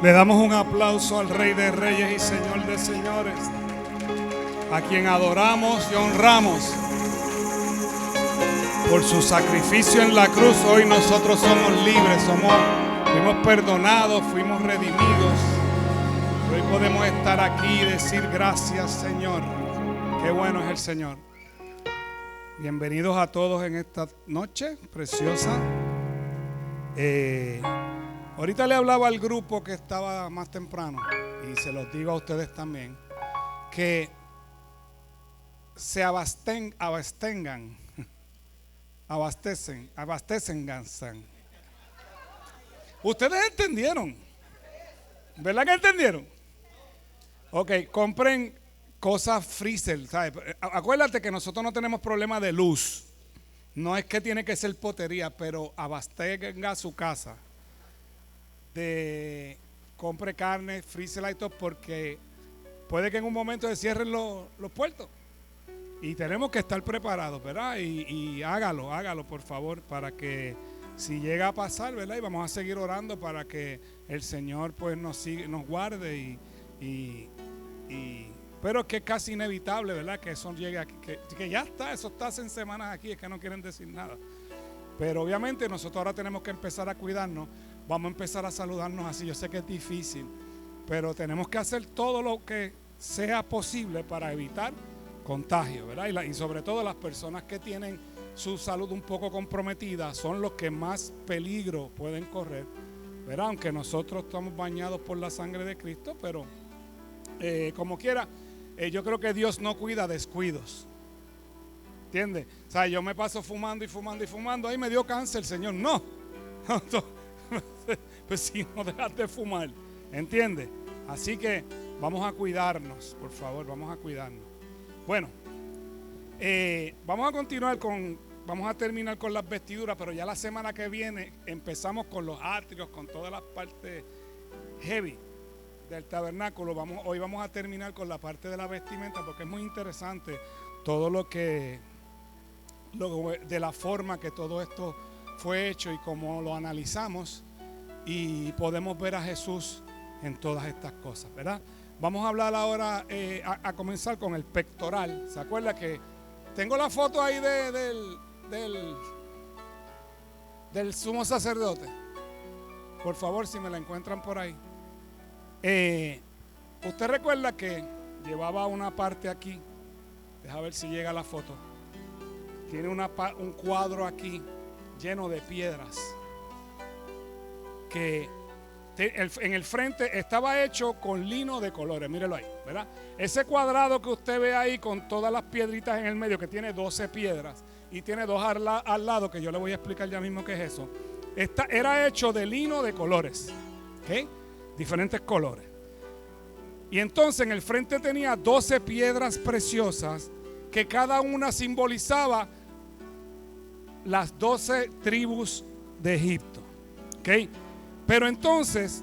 Le damos un aplauso al Rey de Reyes y Señor de Señores, a quien adoramos y honramos por su sacrificio en la cruz. Hoy nosotros somos libres, fuimos perdonados, fuimos redimidos. Hoy podemos estar aquí y decir gracias, Señor. Qué bueno es el Señor. Bienvenidos a todos en esta noche preciosa. Ahorita le hablaba al grupo que estaba más temprano, y se los digo a ustedes también, que se abastecen. Ustedes entendieron, ¿verdad que entendieron? Ok, compren cosas freezer, ¿sabes? Acuérdate que nosotros no tenemos problema de luz. No es que tiene que ser potería, pero abastezca su casa. Compre carne, freezer y todo, porque puede que en un momento se cierren los puertos. Y tenemos que estar preparados, ¿verdad? Y hágalo, por favor, para que si llega a pasar, ¿verdad? Y vamos a seguir orando para que el Señor pues nos guarde pero es que es casi inevitable, ¿verdad? Que eso llegue aquí, que ya está, eso está hace semanas aquí, es que no quieren decir nada. Pero obviamente nosotros ahora tenemos que empezar a cuidarnos, vamos a empezar a saludarnos así. Yo sé que es difícil, pero tenemos que hacer todo lo que sea posible para evitar contagio, ¿verdad? Y sobre todo las personas que tienen su salud un poco comprometida son los que más peligro pueden correr, ¿verdad? Aunque nosotros estamos bañados por la sangre de Cristo, pero como quiera, yo creo que Dios no cuida descuidos. ¿Entiendes? O sea, yo me paso fumando, ahí me dio cáncer, Señor. No. Pues si no dejas de fumar, ¿entiendes? Así que vamos a cuidarnos, por favor, vamos a cuidarnos. Bueno, vamos a terminar con las vestiduras, pero ya la semana que viene empezamos con los atrios, con todas las partes heavy del tabernáculo. Hoy vamos a terminar con la parte de la vestimenta, porque es muy interesante todo de la forma que todo esto fue hecho y cómo lo analizamos, y podemos ver a Jesús en todas estas cosas, ¿verdad? Vamos a hablar ahora, a comenzar con el pectoral. ¿Se acuerda que tengo la foto ahí del sumo sacerdote? Por favor, si me la encuentran por ahí. Usted recuerda que llevaba una parte aquí. Deja ver si llega la foto. Tiene un cuadro aquí lleno de piedras que en el frente estaba hecho con lino de colores. Mírelo ahí, ¿verdad? Ese cuadrado que usted ve ahí con todas las piedritas en el medio, que tiene 12 piedras y tiene dos al lado, que yo le voy a explicar ya mismo qué es eso. Era hecho de lino de colores, ¿ok? Diferentes colores. Y entonces en el frente tenía 12 piedras preciosas, que cada una simbolizaba las 12 tribus de Egipto, ¿ok? Pero entonces,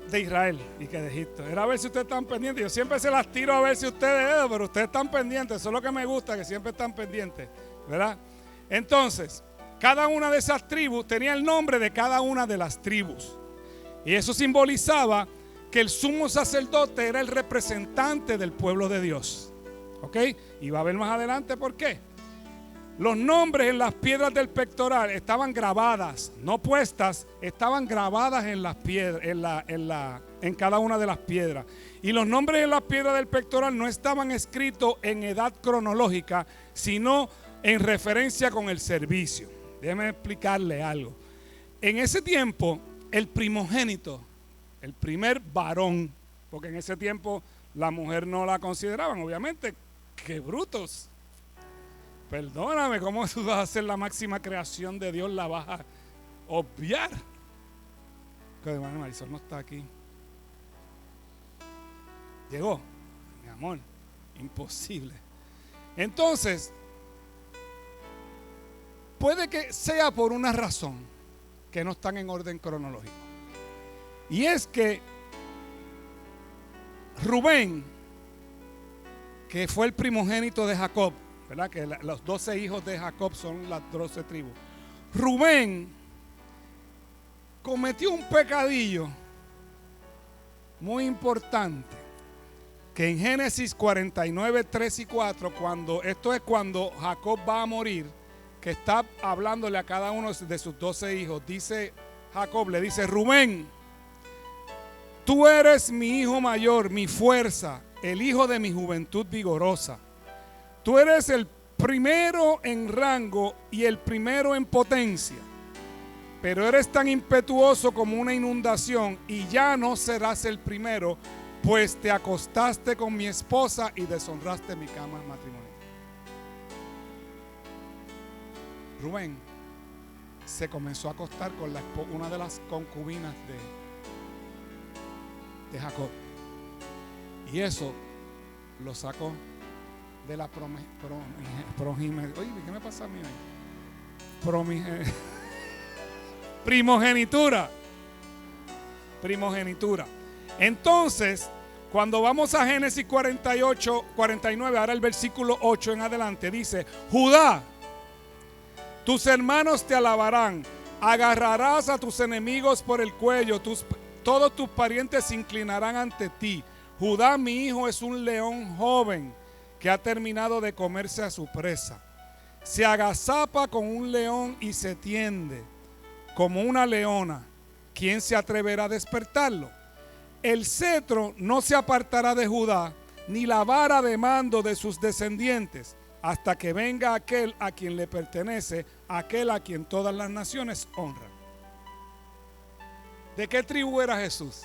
de Israel y que de Egipto. Era a ver si ustedes están pendientes. Yo siempre se las tiro a ver si ustedes, pero ustedes están pendientes. Eso es lo que me gusta, que siempre están pendientes, ¿verdad? Entonces, cada una de esas tribus tenía el nombre de cada una de las tribus. Y eso simbolizaba que el sumo sacerdote era el representante del pueblo de Dios, ¿ok? Y va a ver más adelante por qué. Los nombres en las piedras del pectoral estaban grabadas, no puestas, estaban grabadas en las piedras, en cada una de las piedras. Y los nombres en las piedras del pectoral no estaban escritos en edad cronológica, sino en referencia con el servicio. Déjeme explicarle algo. En ese tiempo, el primogénito, el primer varón, porque en ese tiempo la mujer no la consideraban, obviamente, ¡qué brutos! Perdóname, ¿cómo tú vas a ser la máxima creación de Dios? La vas a obviar. Que hermano Marisol no está aquí. Llegó, mi amor, imposible. Entonces, puede que sea por una razón que no están en orden cronológico. Y es que Rubén, que fue el primogénito de Jacob, ¿verdad? Que los 12 hijos de Jacob son las 12 tribus. Rubén cometió un pecadillo muy importante, que en Génesis 49, 3 y 4, esto es cuando Jacob va a morir, que está hablándole a cada uno de sus 12 hijos, dice Jacob, le dice: Rubén, tú eres mi hijo mayor, mi fuerza, el hijo de mi juventud vigorosa. Tú eres el primero en rango y el primero en potencia, pero eres tan impetuoso como una inundación y ya no serás el primero, pues te acostaste con mi esposa y deshonraste mi cama matrimonial. Rubén se comenzó a acostar con una de las concubinas de Jacob, y eso lo sacó de la oye, ¿qué me pasa a mí hoy? Primogenitura. Entonces, cuando vamos a Génesis 48, 49, ahora el versículo 8 en adelante, dice: Judá, tus hermanos te alabarán, agarrarás a tus enemigos por el cuello, todos tus parientes se inclinarán ante ti. Judá, mi hijo, es un león joven que ha terminado de comerse a su presa. Se agazapa con un león y se tiende como una leona. ¿Quién se atreverá a despertarlo? El cetro no se apartará de Judá, ni la vara de mando de sus descendientes, hasta que venga aquel a quien le pertenece, aquel a quien todas las naciones honran. ¿De qué tribu era Jesús?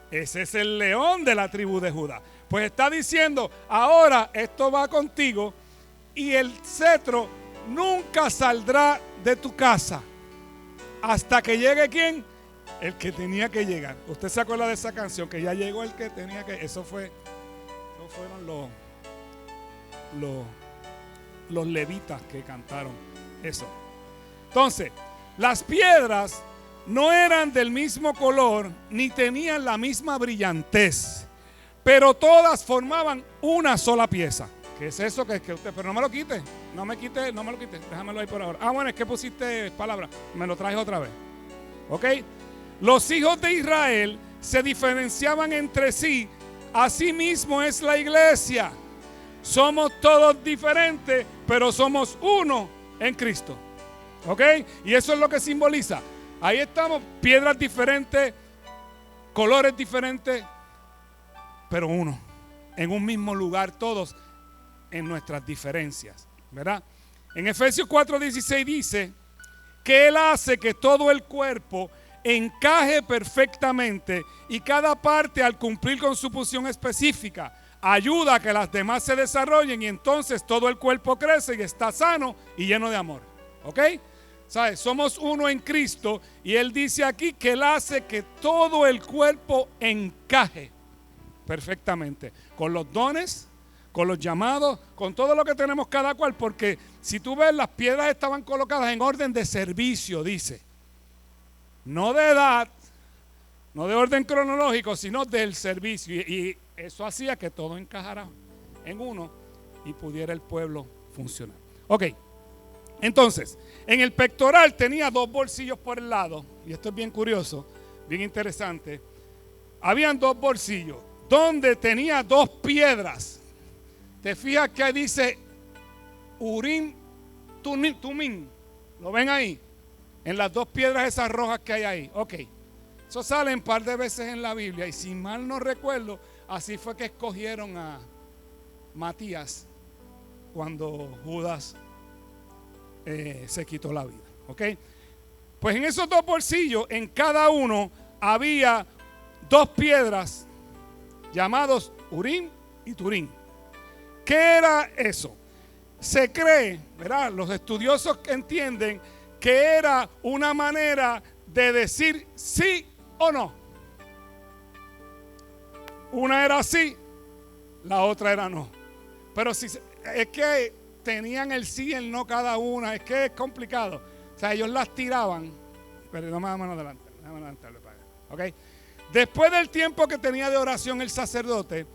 Ese es el león de la tribu de Judá. Pues está diciendo: ahora esto va contigo y el cetro nunca saldrá de tu casa hasta que llegue ¿quién? El que tenía que llegar. Usted se acuerda de esa canción, que ya llegó el que tenía que. Eso fueron los levitas que cantaron eso. Entonces, las piedras no eran del mismo color ni tenían la misma brillantez, pero todas formaban una sola pieza. ¿Qué es eso que usted? Pero no me lo quite, no me lo quite, déjamelo ahí por ahora. Ah, bueno, es que pusiste palabra, me lo traes otra vez. ¿Ok? Los hijos de Israel se diferenciaban entre sí, así mismo es la iglesia. Somos todos diferentes, pero somos uno en Cristo. ¿Ok? Y eso es lo que simboliza. Ahí estamos, piedras diferentes, colores diferentes, pero uno, en un mismo lugar, todos en nuestras diferencias, ¿verdad? En Efesios 4:16 dice que Él hace que todo el cuerpo encaje perfectamente y cada parte, al cumplir con su función específica, ayuda a que las demás se desarrollen, y entonces todo el cuerpo crece y está sano y lleno de amor. ¿Ok? ¿Sabes? Somos uno en Cristo, y Él dice aquí que Él hace que todo el cuerpo encaje perfectamente, con los dones, con los llamados, con todo lo que tenemos cada cual, porque si tú ves, las piedras estaban colocadas en orden de servicio, dice. No de edad, no de orden cronológico, sino del servicio. Y eso hacía que todo encajara en uno y pudiera el pueblo funcionar. Ok, entonces, en el pectoral tenía 2 bolsillos por el lado, y esto es bien curioso, bien interesante. Habían 2 bolsillos donde tenía 2 piedras. Te fijas que ahí dice Urim, Tumim. ¿Lo ven ahí? En las 2 piedras esas rojas que hay ahí. Ok. Eso sale un par de veces en la Biblia, y si mal no recuerdo, así fue que escogieron a Matías cuando Judas se quitó la vida. Ok. Pues en esos 2 bolsillos, en cada uno había 2 piedras llamados Urim y Turim. ¿Qué era eso? Se cree, ¿verdad? Los estudiosos entienden que era una manera de decir sí o no. Una era sí, la otra era no. Pero si es que tenían el sí y el no cada una, es que es complicado. O sea, ellos las tiraban, pero no me vamos adelante, ¿ok? Después del tiempo que tenía de oración el sacerdote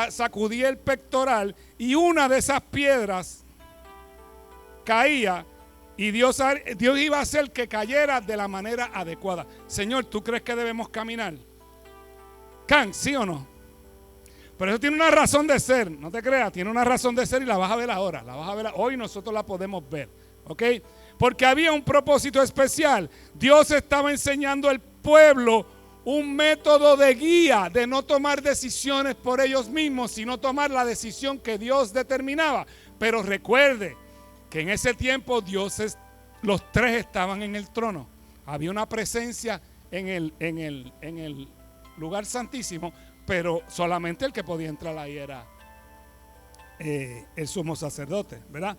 sacudía el pectoral y una de esas piedras caía Y Dios iba a hacer que cayera de la manera adecuada. Señor, ¿tú crees que debemos caminar? ¿Can? ¿Sí o no? Pero eso tiene una razón de ser, no te creas, tiene una razón de ser y la vas a ver ahora. La vas a ver hoy, nosotros la podemos ver, ¿ok? Porque había un propósito especial. Dios estaba enseñando al pueblo un método de guía, de no tomar decisiones por ellos mismos, sino tomar la decisión que Dios determinaba. Pero recuerde que en ese tiempo los tres estaban en el trono. Había una presencia en el lugar santísimo, pero solamente el que podía entrar ahí era el sumo sacerdote, ¿verdad?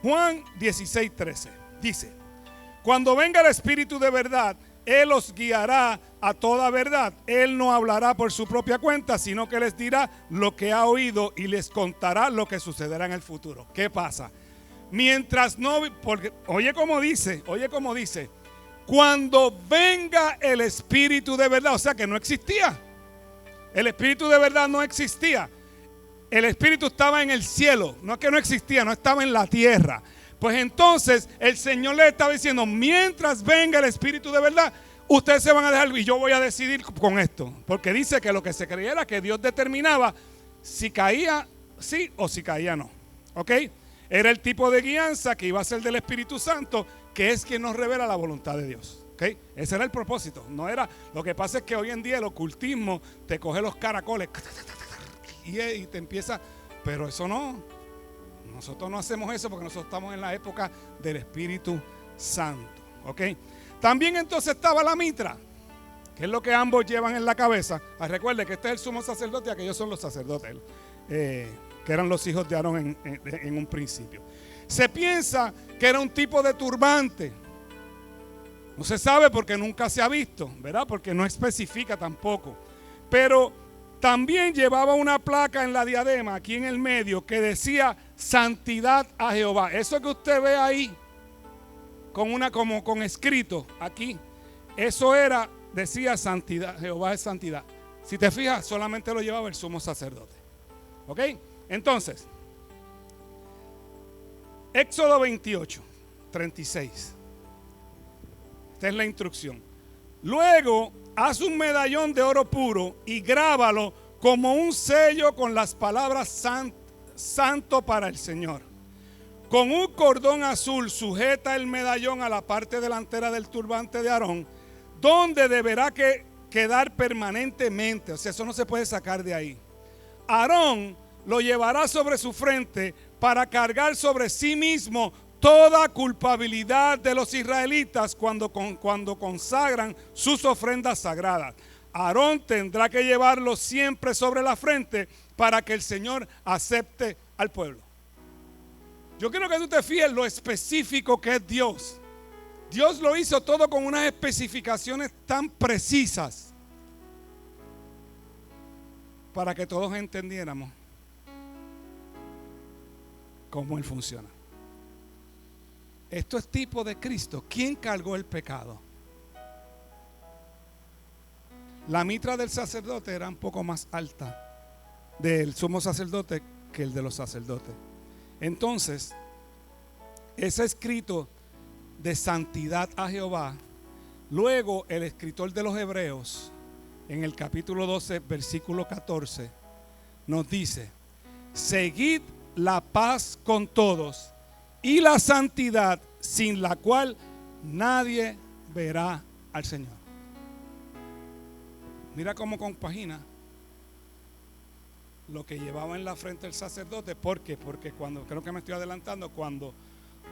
Juan 16:13 dice: cuando venga el Espíritu de verdad, Él os guiará a toda verdad. Él no hablará por su propia cuenta, sino que les dirá lo que ha oído y les contará lo que sucederá en el futuro. ¿Qué pasa? Mientras no, porque oye como dice, cuando venga el Espíritu de verdad, o sea que no existía. El Espíritu de verdad no existía. El Espíritu estaba en el cielo, no es que no existía, no estaba en la tierra. Pues entonces el Señor le estaba diciendo, mientras venga el Espíritu de verdad, ustedes se van a dejar y yo voy a decidir con esto. Porque dice que lo que se creía era que Dios determinaba si caía sí o si caía no. ¿Ok? Era el tipo de guianza que iba a ser del Espíritu Santo, que es quien nos revela la voluntad de Dios. ¿Okay? Ese era el propósito. No era. Lo que pasa es que hoy en día el ocultismo te coge los caracoles y te empieza. Pero eso no. Nosotros no hacemos eso porque nosotros estamos en la época del Espíritu Santo. ¿Ok? También entonces estaba la mitra, que es lo que ambos llevan en la cabeza. Recuerde que este es el sumo sacerdote y aquellos son los sacerdotes, que eran los hijos de Aarón en un principio. Se piensa que era un tipo de turbante. No se sabe porque nunca se ha visto, ¿verdad? Porque no especifica tampoco. Pero también llevaba una placa en la diadema, aquí en el medio, que decía santidad a Jehová. Eso que usted ve ahí, con escrito aquí, eso decía santidad, Jehová es santidad. Si te fijas, solamente lo llevaba el sumo sacerdote. ¿Ok? Entonces, Éxodo 28, 36. Esta es la instrucción. Luego, haz un medallón de oro puro y grábalo como un sello con las palabras santo para el Señor. Con un cordón azul sujeta el medallón a la parte delantera del turbante de Aarón, donde deberá quedar permanentemente. O sea, eso no se puede sacar de ahí. Aarón lo llevará sobre su frente para cargar sobre sí mismo toda culpabilidad de los israelitas cuando consagran sus ofrendas sagradas. Aarón tendrá que llevarlo siempre sobre la frente para que el Señor acepte al pueblo. Yo quiero que tú te fijes lo específico que es Dios. Dios lo hizo todo con unas especificaciones tan precisas para que todos entendiéramos cómo Él funciona. Esto es tipo de Cristo. ¿Quién cargó el pecado? La mitra del sacerdote era un poco más alta del sumo sacerdote que el de los sacerdotes. Entonces, ese escrito de santidad a Jehová, luego el escritor de los Hebreos, en el capítulo 12, versículo 14, nos dice: seguid la paz con todos y la santidad, sin la cual nadie verá al Señor. Mira cómo compagina lo que llevaba en la frente el sacerdote. ¿Por qué? Porque creo que me estoy adelantando, cuando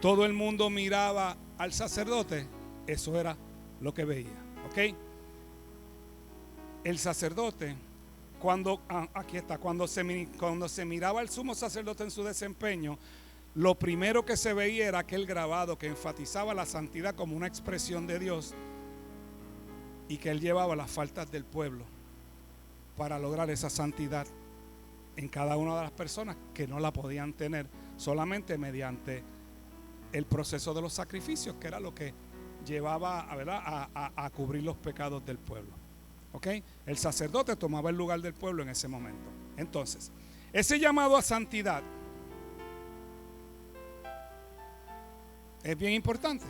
todo el mundo miraba al sacerdote, eso era lo que veía. ¿Ok? El sacerdote, aquí está, cuando se miraba al sumo sacerdote en su desempeño, lo primero que se veía era aquel grabado que enfatizaba la santidad como una expresión de Dios, y que Él llevaba las faltas del pueblo para lograr esa santidad en cada una de las personas que no la podían tener solamente mediante el proceso de los sacrificios, que era lo que llevaba a cubrir los pecados del pueblo. ¿Ok? El sacerdote tomaba el lugar del pueblo en ese momento. Entonces, ese llamado a santidad es bien importante.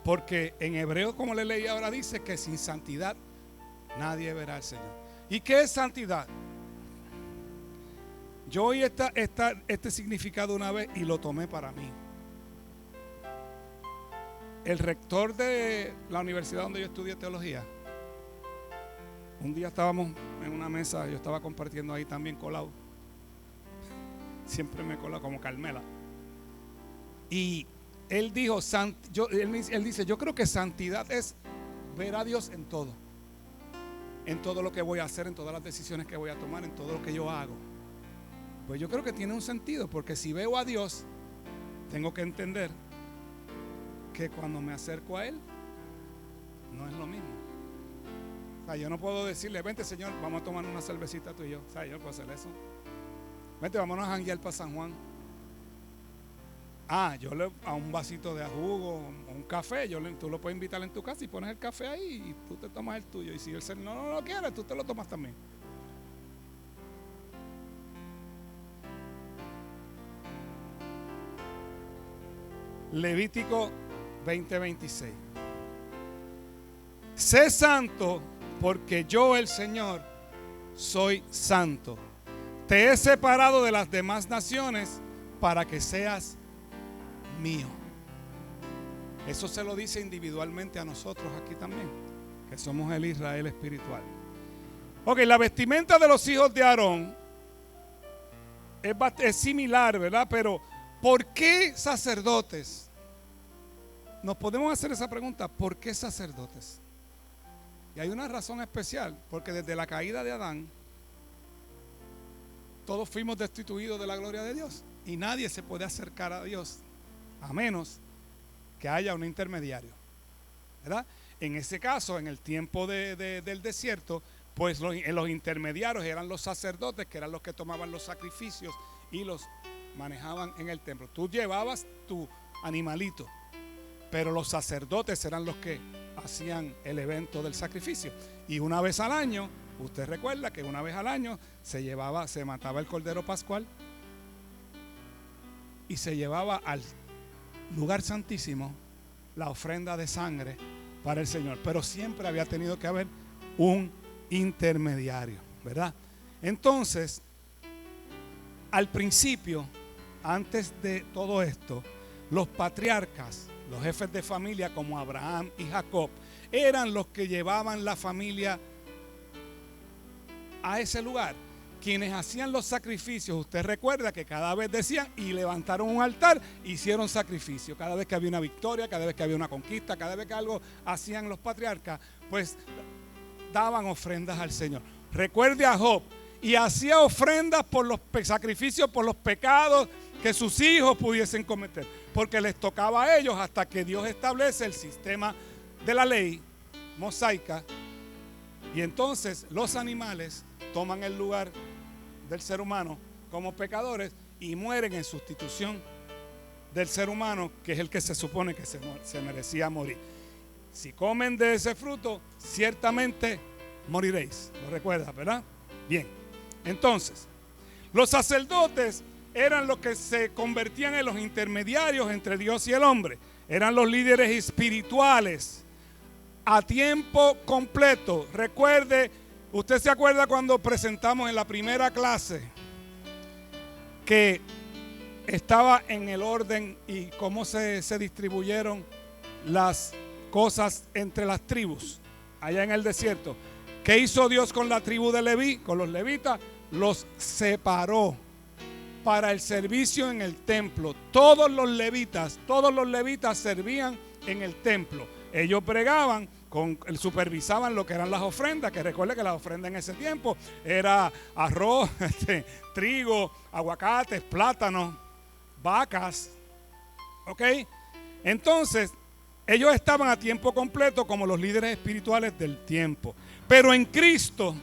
Porque en Hebreo, como le leí ahora, dice que sin santidad nadie verá al Señor. ¿Y qué es santidad? Yo oí este significado una vez y lo tomé para mí. El rector de la universidad donde yo estudié teología, un día estábamos en una mesa, yo estaba compartiendo ahí también colado. Siempre me cola como Carmela. Y él dijo, él dice, yo creo que santidad es ver a Dios en todo lo que voy a hacer, en todas las decisiones que voy a tomar, en todo lo que yo hago. Pues yo creo que tiene un sentido, porque si veo a Dios, tengo que entender que cuando me acerco a Él, no es lo mismo. O sea, yo no puedo decirle, vente Señor, vamos a tomar una cervecita tú y yo. O sea, yo no puedo hacer eso. Vente, vámonos a janguear para San Juan. Yo a un vasito de jugo, un café, tú lo puedes invitar en tu casa y pones el café ahí y tú te tomas el tuyo. Y si el Señor no lo quiere, tú te lo tomas también. Levítico 20:26. Sé santo porque yo, el Señor, soy santo. Te he separado de las demás naciones para que seas mío. Eso se lo dice individualmente a nosotros aquí también, que somos el Israel espiritual. Ok, la vestimenta de los hijos de Aarón es similar, ¿verdad? Pero ¿por qué sacerdotes? Nos podemos hacer esa pregunta, ¿por qué sacerdotes? Y hay una razón especial, porque desde la caída de Adán, todos fuimos destituidos de la gloria de Dios y nadie se puede acercar a Dios a menos que haya un intermediario, ¿verdad? En ese caso, en el tiempo del desierto, pues los intermediarios eran los sacerdotes, que eran los que tomaban los sacrificios y los manejaban en el templo. Tú llevabas tu animalito, pero los sacerdotes eran los que hacían el evento del sacrificio. Y una vez al año, usted recuerda que una vez al año se mataba el cordero pascual y se llevaba al lugar santísimo la ofrenda de sangre para el Señor. Pero siempre había tenido que haber un intermediario, ¿verdad? Entonces, al principio, antes de todo esto, los patriarcas, los jefes de familia como Abraham y Jacob, eran los que llevaban la familia a ese lugar. Quienes hacían los sacrificios, usted recuerda que cada vez decían y levantaron un altar, hicieron sacrificio. Cada vez que había una victoria, cada vez que había una conquista, cada vez que algo hacían los patriarcas, pues daban ofrendas al Señor. Recuerde a Job, y hacía ofrendas por los sacrificios, por los pecados que sus hijos pudiesen cometer, porque les tocaba a ellos hasta que Dios establece el sistema de la ley mosaica, y entonces los animales toman el lugar del ser humano como pecadores y mueren en sustitución del ser humano, que es el que se supone que se merecía morir. Si comen de ese fruto, ciertamente moriréis. ¿Lo recuerdas, verdad? Bien, entonces, los sacerdotes eran los que se convertían en los intermediarios entre Dios y el hombre. Eran los líderes espirituales a tiempo completo. Recuerde, usted se acuerda cuando presentamos en la primera clase que estaba en el orden y cómo se distribuyeron las cosas entre las tribus allá en el desierto. ¿Qué hizo Dios con la tribu de Leví? Con los levitas, los separó para el servicio en el templo. Todos los levitas servían en el templo. Ellos bregaban, supervisaban lo que eran las ofrendas, que recuerde que las ofrendas en ese tiempo era arroz, trigo, aguacates, plátanos, vacas. ¿Ok? Entonces, ellos estaban a tiempo completo como los líderes espirituales del tiempo. Pero en Cristo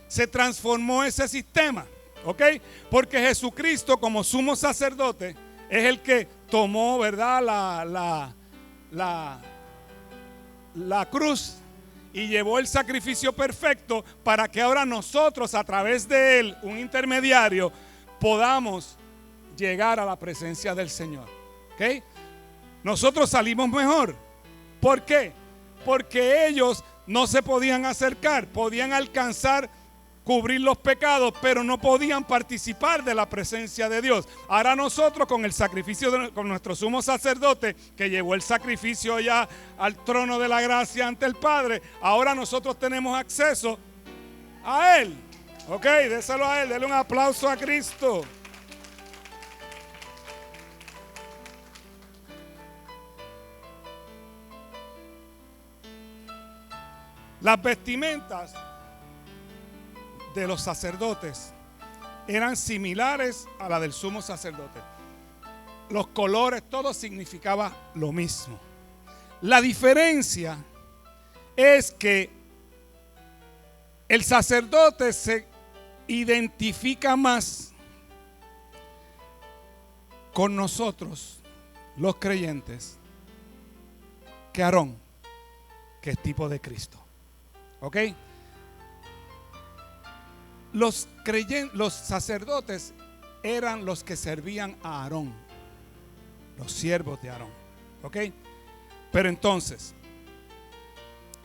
se transformó ese sistema. ¿Ok? Porque Jesucristo, como sumo sacerdote, es el que tomó, ¿verdad?, la cruz y llevó el sacrificio perfecto para que ahora nosotros, a través de él, un intermediario, podamos llegar a la presencia del Señor. ¿Ok? Nosotros salimos mejor. ¿Por qué? Porque ellos no se podían acercar, podían alcanzar, cubrir los pecados, pero no podían participar de la presencia de Dios. Ahora nosotros con el sacrificio, con nuestro sumo sacerdote, que llevó el sacrificio ya al trono de la gracia ante el Padre, ahora nosotros tenemos acceso a Él. Ok, déselo a Él, denle un aplauso a Cristo. Las vestimentas de los sacerdotes eran similares a la del sumo sacerdote. Los colores, todo significaba lo mismo. La diferencia es que el sacerdote se identifica más con nosotros, los creyentes, que Aarón, que es tipo de Cristo. ¿Ok? Los sacerdotes eran los que servían a Aarón, los siervos de Aarón. ¿Ok? Pero entonces,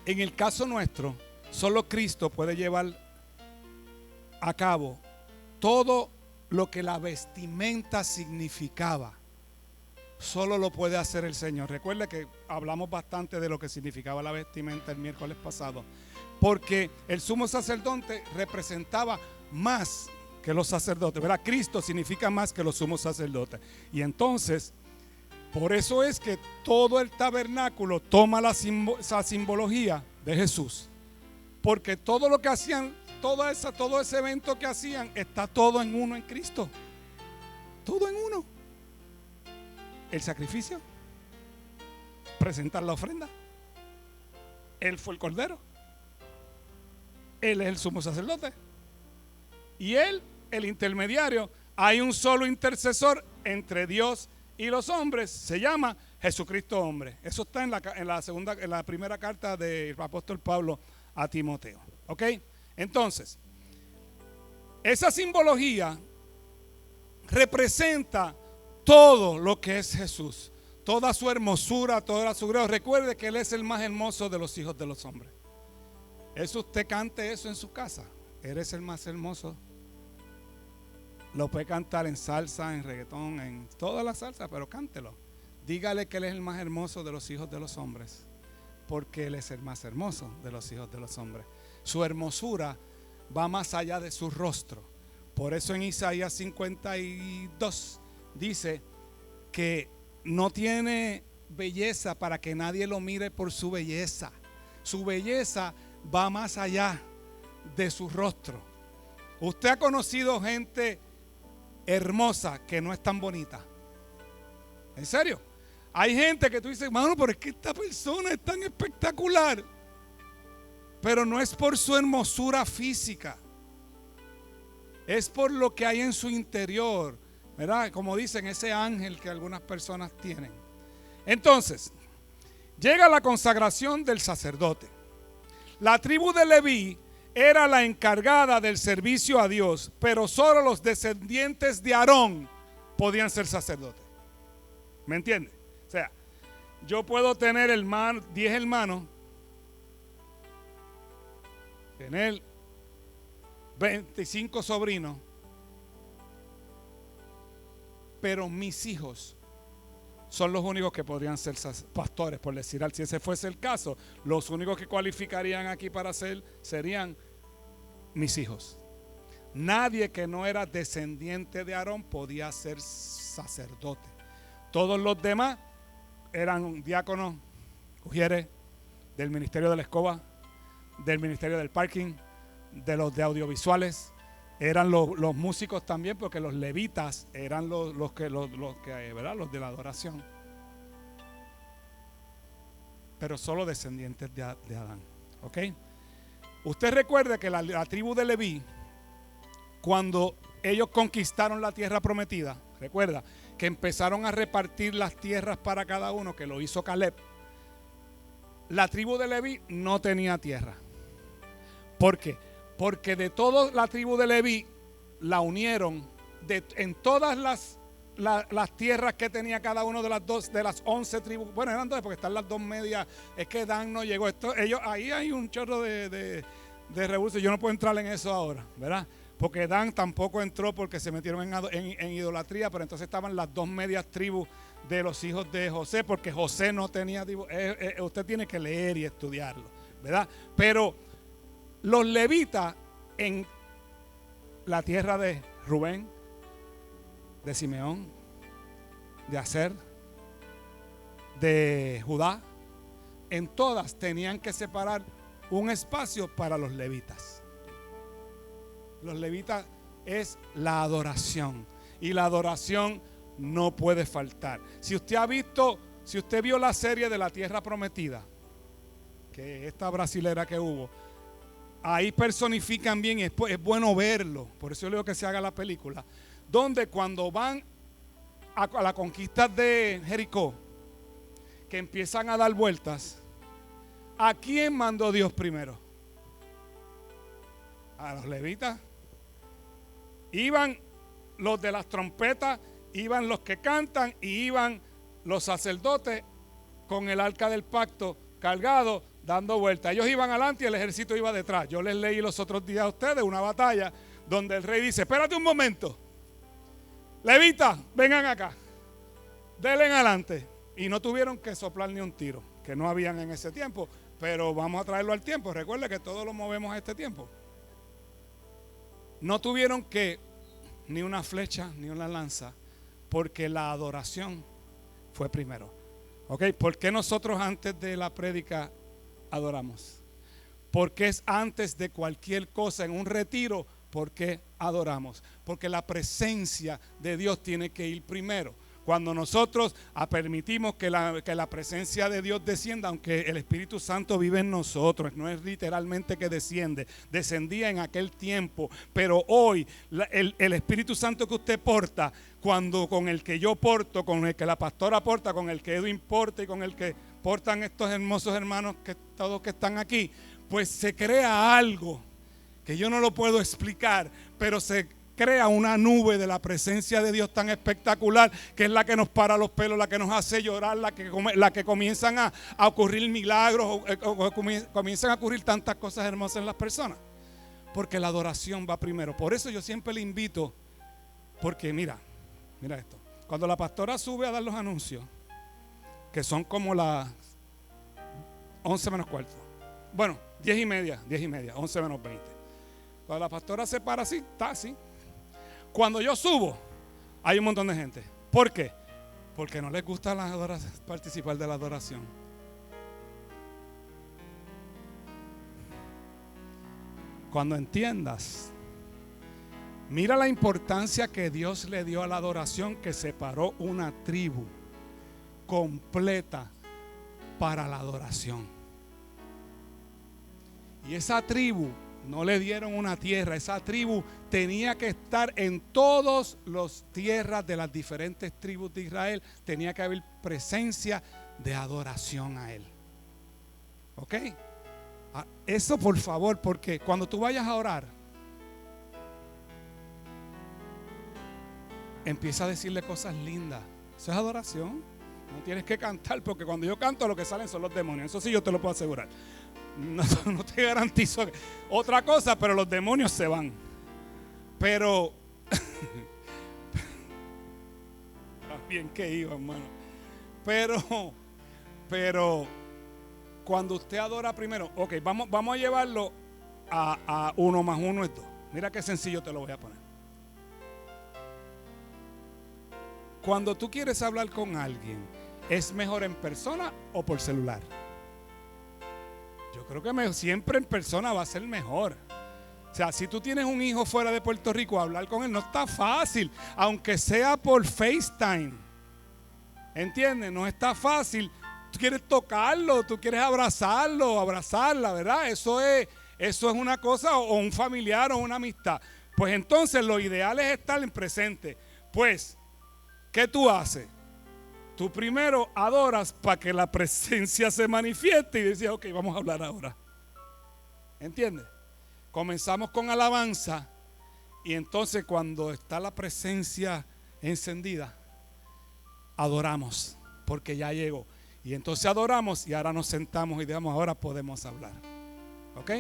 en el caso nuestro, solo Cristo puede llevar a cabo todo lo que la vestimenta significaba. Solo lo puede hacer el Señor. Recuerde que hablamos bastante de lo que significaba la vestimenta el miércoles pasado. Porque el sumo sacerdote representaba más que los sacerdotes, ¿verdad? Cristo significa más que los sumos sacerdotes. Y entonces, por eso es que todo el tabernáculo toma esa simbología de Jesús. Porque todo lo que hacían, todo ese evento que hacían, está todo en uno en Cristo. Todo en uno. El sacrificio, presentar la ofrenda. Él fue el cordero. Él es el sumo sacerdote. Y Él, el intermediario. Hay un solo intercesor entre Dios y los hombres. Se llama Jesucristo hombre. Eso está en la primera carta del apóstol Pablo a Timoteo. ¿Ok? Entonces, esa simbología representa todo lo que es Jesús. Toda su hermosura, toda su gloria. Recuerde que Él es el más hermoso de los hijos de los hombres. Eso usted cante eso en su casa. Eres el más hermoso. Lo puede cantar en salsa, en reggaetón, en toda la salsa, pero cántelo. Dígale que Él es el más hermoso de los hijos de los hombres, porque Él es el más hermoso de los hijos de los hombres. Su hermosura va más allá de su rostro. Por eso en Isaías 52 dice que no tiene belleza para que nadie lo mire por su belleza. Su belleza va más allá de su rostro. Usted ha conocido gente hermosa que no es tan bonita. ¿En serio? Hay gente que tú dices, mano, pero es que esta persona es tan espectacular. Pero no es por su hermosura física. Es por lo que hay en su interior, ¿verdad? Como dicen, ese ángel que algunas personas tienen. Entonces, llega la consagración del sacerdote. La tribu de Leví era la encargada del servicio a Dios, pero solo los descendientes de Aarón podían ser sacerdotes. ¿Me entiende? O sea, yo puedo tener 10 hermanos, tener 25 sobrinos, pero mis hijos son los únicos que podrían ser pastores, por decir, si ese fuese el caso, los únicos que cualificarían aquí para ser serían mis hijos. Nadie que no era descendiente de Aarón podía ser sacerdote. Todos los demás eran diáconos, ujieres, del ministerio de la escoba, del ministerio del parking, de los de audiovisuales. Eran los músicos también, porque los levitas eran los que ¿verdad? Los de la adoración. Pero solo descendientes de Adán. ¿Ok? Usted recuerda que la tribu de Leví, cuando ellos conquistaron la tierra prometida, recuerda que empezaron a repartir las tierras para cada uno, que lo hizo Caleb. La tribu de Leví no tenía tierra. ¿Por qué? Porque de toda la tribu de Leví la unieron en todas las las tierras que tenía cada uno de las 11 tribus. Bueno, eran 12 porque están las dos medias. Es que Dan no llegó. Ahí hay un chorro de rebusos. Yo no puedo entrar en eso ahora, ¿verdad? Porque Dan tampoco entró porque se metieron en idolatría, pero entonces estaban las dos medias tribus de los hijos de José, porque José no tenía usted tiene que leer y estudiarlo, ¿verdad? Pero los levitas en la tierra de Rubén, de Simeón, de Aser, de Judá, en todas tenían que separar un espacio para los levitas. Los levitas es la adoración, y la adoración no puede faltar. Si usted vio la serie de La Tierra Prometida, que esta brasilera que hubo, ahí personifican bien, es bueno verlo, por eso yo le digo que se haga la película, donde cuando van a la conquista de Jericó, que empiezan a dar vueltas, ¿a quién mandó Dios primero? A los levitas. Iban los de las trompetas, iban los que cantan y iban los sacerdotes con el arca del pacto cargado, dando vueltas. Ellos iban adelante y el ejército iba detrás. Yo les leí los otros días a ustedes una batalla donde el rey dice: espérate un momento, levitas, vengan acá, denle adelante. Y no tuvieron que soplar ni un tiro, que no habían en ese tiempo, pero vamos a traerlo al tiempo. Recuerde que todos lo movemos a este tiempo. No tuvieron que ni una flecha ni una lanza, porque la adoración fue primero. ¿Ok? ¿Por qué nosotros antes de la prédica adoramos? Porque es antes de cualquier cosa. En un retiro, ¿por qué adoramos? Porque la presencia de Dios tiene que ir primero. Cuando nosotros permitimos que la presencia de Dios descienda, aunque el Espíritu Santo vive en nosotros, no es literalmente que descendía en aquel tiempo, pero hoy el Espíritu Santo que usted porta, con el que yo porto, con el que la pastora porta, con el que Edwin porta y con el que portan estos hermosos hermanos que todos que están aquí, pues se crea algo que yo no lo puedo explicar, pero se crea una nube de la presencia de Dios tan espectacular, que es la que nos para los pelos, la que nos hace llorar, la que comienzan a ocurrir milagros, o comienzan a ocurrir tantas cosas hermosas en las personas, porque la adoración va primero. Por eso yo siempre le invito, porque mira esto, cuando la pastora sube a dar los anuncios, que son como las 11 menos cuarto, bueno, 10 y media, 11 menos 20, cuando la pastora se para así, está así. Cuando yo subo, hay un montón de gente. ¿Por qué? Porque no les gusta participar de la adoración. Cuando entiendas, mira la importancia que Dios le dio a la adoración, que separó una tribu completa para la adoración. Y esa tribu no le dieron una tierra, esa tribu tenía que estar en todas las tierras de las diferentes tribus de Israel. Tenía que haber presencia de adoración a Él. ¿Ok? Eso por favor, porque cuando tú vayas a orar, empieza a decirle cosas lindas. Eso es adoración. No tienes que cantar, porque cuando yo canto lo que salen son los demonios. Eso sí yo te lo puedo asegurar. No te garantizo otra cosa, pero los demonios se van. Pero bien que iba, hermano. Pero cuando usted adora primero, ok, vamos a llevarlo a 1 más 1 es 2. Mira qué sencillo te lo voy a poner. Cuando tú quieres hablar con alguien, ¿es mejor en persona o por celular? Yo creo que siempre en persona va a ser mejor. O sea, si tú tienes un hijo fuera de Puerto Rico, hablar con él no está fácil, aunque sea por FaceTime. ¿Entiendes? No está fácil. Tú quieres tocarlo, tú quieres abrazarlo, abrazarla, ¿verdad? Eso es una cosa, o un familiar o una amistad. Pues entonces lo ideal es estar en presente. Pues, ¿qué tú haces? Tú primero adoras para que la presencia se manifieste y decías, ok, vamos a hablar ahora. ¿Entiendes? Comenzamos con alabanza y entonces cuando está la presencia encendida, adoramos, porque ya llegó. Y entonces adoramos y ahora nos sentamos y digamos, ahora podemos hablar. ¿Ok?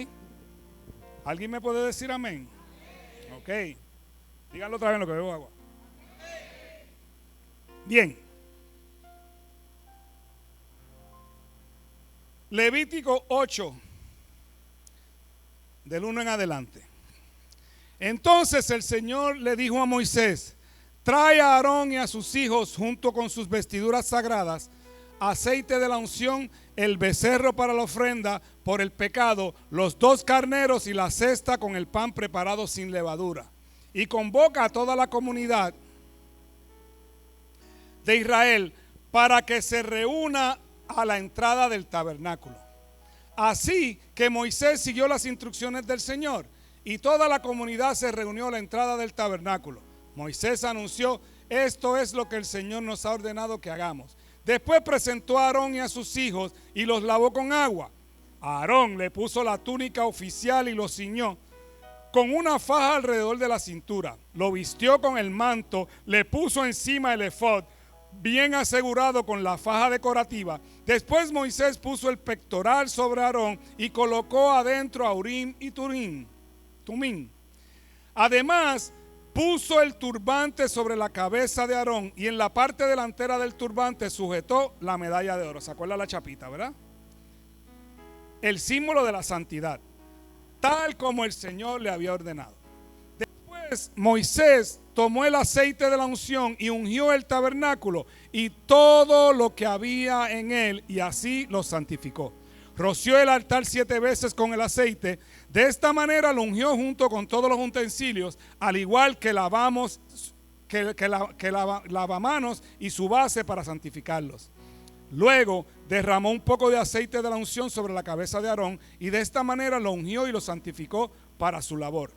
¿Alguien me puede decir amén? Ok. Díganlo otra vez en lo que bebo agua. Bien. Levítico 8, del 1 en adelante. Entonces el Señor le dijo a Moisés: trae a Aarón y a sus hijos junto con sus vestiduras sagradas, aceite de la unción, el becerro para la ofrenda por el pecado, los 2 carneros y la cesta con el pan preparado sin levadura. Y convoca a toda la comunidad de Israel para que se reúna a la entrada del tabernáculo. Así que Moisés siguió las instrucciones del Señor y toda la comunidad se reunió a la entrada del tabernáculo. Moisés anunció: esto es lo que el Señor nos ha ordenado que hagamos. Después presentó a Aarón y a sus hijos y los lavó con agua. A Aarón le puso la túnica oficial y lo ciñó con una faja alrededor de la cintura. Lo vistió con el manto, le puso encima el efod, bien asegurado con la faja decorativa. Después Moisés puso el pectoral sobre Aarón y colocó adentro a Urim y Tumín. Además, puso el turbante sobre la cabeza de Aarón y en la parte delantera del turbante sujetó la medalla de oro. ¿Se acuerda la chapita, verdad? El símbolo de la santidad, tal como el Señor le había ordenado. Después Moisés tomó el aceite de la unción y ungió el tabernáculo y todo lo que había en él, y así lo santificó. Roció el altar 7 veces con el aceite. De esta manera lo ungió junto con todos los utensilios, al igual que lavamanos y su base para santificarlos. Luego derramó un poco de aceite de la unción sobre la cabeza de Aarón y de esta manera lo ungió y lo santificó para su labor.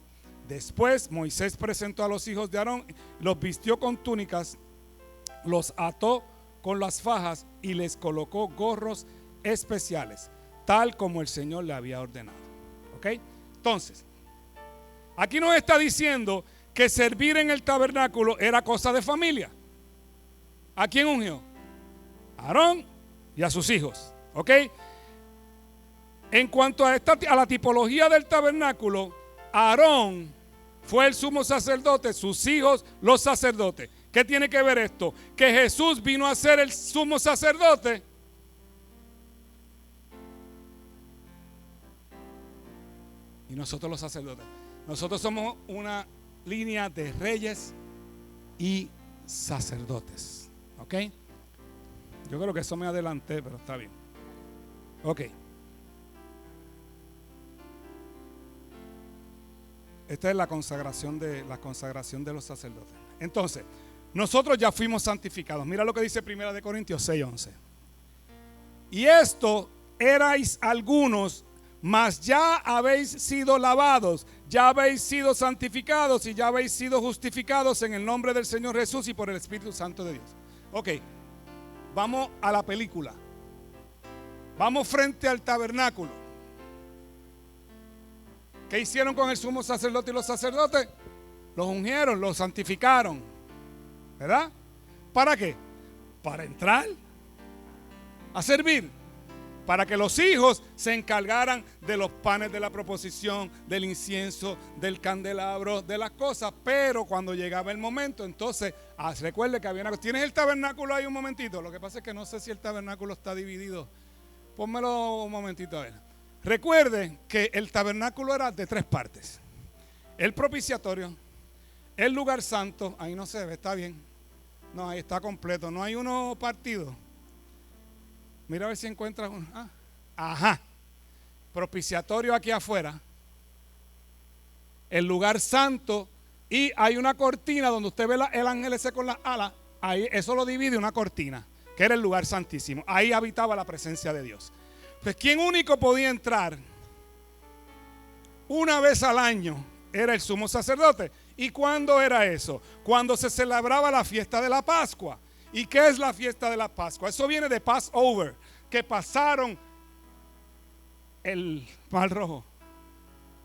Después Moisés presentó a los hijos de Aarón, los vistió con túnicas, los ató con las fajas y les colocó gorros especiales, tal como el Señor le había ordenado. ¿Ok? Entonces, aquí nos está diciendo que servir en el tabernáculo era cosa de familia. ¿A quién ungió? A Aarón y a sus hijos. ¿Ok? En cuanto a la tipología del tabernáculo, Aarón fue el sumo sacerdote, sus hijos los sacerdotes. ¿Qué tiene que ver esto? Que Jesús vino a ser el sumo sacerdote y nosotros los sacerdotes. Nosotros somos una línea de reyes y sacerdotes. ¿Ok? Yo creo que eso me adelanté, pero está bien. Ok. Esta es la consagración de los sacerdotes. Entonces, nosotros ya fuimos santificados. Mira lo que dice 1 Corintios 6:11. Y esto erais algunos, mas ya habéis sido lavados, ya habéis sido santificados y ya habéis sido justificados en el nombre del Señor Jesús y por el Espíritu Santo de Dios. Ok, vamos a la película. Vamos frente al tabernáculo. ¿Qué hicieron con el sumo sacerdote y los sacerdotes? Los ungieron, los santificaron. ¿Verdad? ¿Para qué? Para entrar a servir. Para que los hijos se encargaran de los panes de la proposición, del incienso, del candelabro, de las cosas. Pero cuando llegaba el momento, entonces, recuerde que había una cosa. ¿Tienes el tabernáculo ahí un momentito? Lo que pasa es que no sé si el tabernáculo está dividido. Pónmelo un momentito a ver. Recuerden que el tabernáculo era de 3 partes. El propiciatorio, el lugar santo, ahí no se ve, está bien. No, ahí está completo, no hay uno partido. Mira a ver si encuentras uno. Ajá. Propiciatorio aquí afuera. El lugar santo. Y hay una cortina donde usted ve el ángel ese con las alas. Ahí, eso lo divide una cortina, que era el lugar santísimo. Ahí habitaba la presencia de Dios. Pues quien único podía entrar una vez al año era el sumo sacerdote. ¿Y cuándo era eso? Cuando se celebraba la fiesta de la Pascua. ¿Y qué es la fiesta de la Pascua? Eso viene de Passover, que pasaron el Mar Rojo.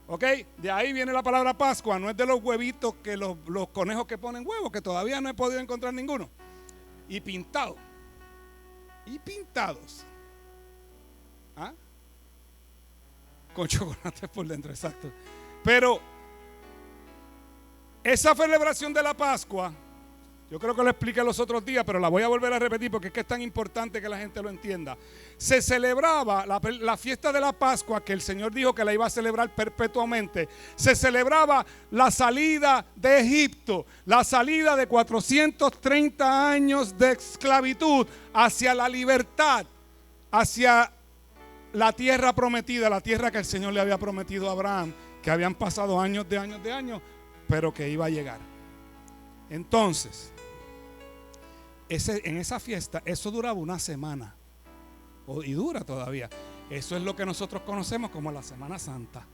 ¿Ok? De ahí viene la palabra Pascua. No es de los huevitos que los conejos que ponen huevos, que todavía no he podido encontrar ninguno. y pintados. Y pintados. ¿Ah? Con chocolate por dentro, exacto. Pero esa celebración de la Pascua, yo creo que lo expliqué los otros días, pero la voy a volver a repetir porque es que es tan importante que la gente lo entienda. Se celebraba la fiesta de la Pascua, que el Señor dijo que la iba a celebrar perpetuamente. Se celebraba la salida de Egipto, la salida de 430 años de esclavitud hacia la libertad, hacia la tierra prometida, la tierra que el Señor le había prometido a Abraham, que habían pasado años, pero que iba a llegar. Entonces, en esa fiesta, eso duraba una semana, y dura todavía. Eso es lo que nosotros conocemos como la Semana Santa.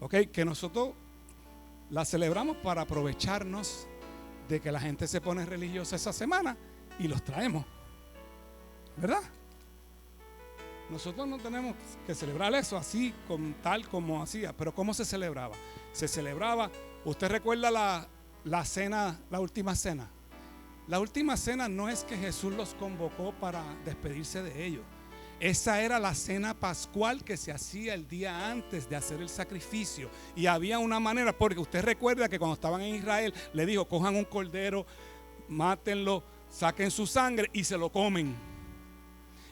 ¿Ok? Que nosotros la celebramos para aprovecharnos de que la gente se pone religiosa esa semana y los traemos, ¿verdad? Nosotros no tenemos que celebrar eso así, tal como hacía. Pero ¿cómo se celebraba? Se celebraba, ¿usted recuerda la cena, la última cena? La última cena no es que Jesús los convocó para despedirse de ellos. Esa era la cena pascual que se hacía el día antes de hacer el sacrificio. Y había una manera, porque usted recuerda que cuando estaban en Israel, le dijo, cojan un cordero, mátenlo, saquen su sangre y se lo comen.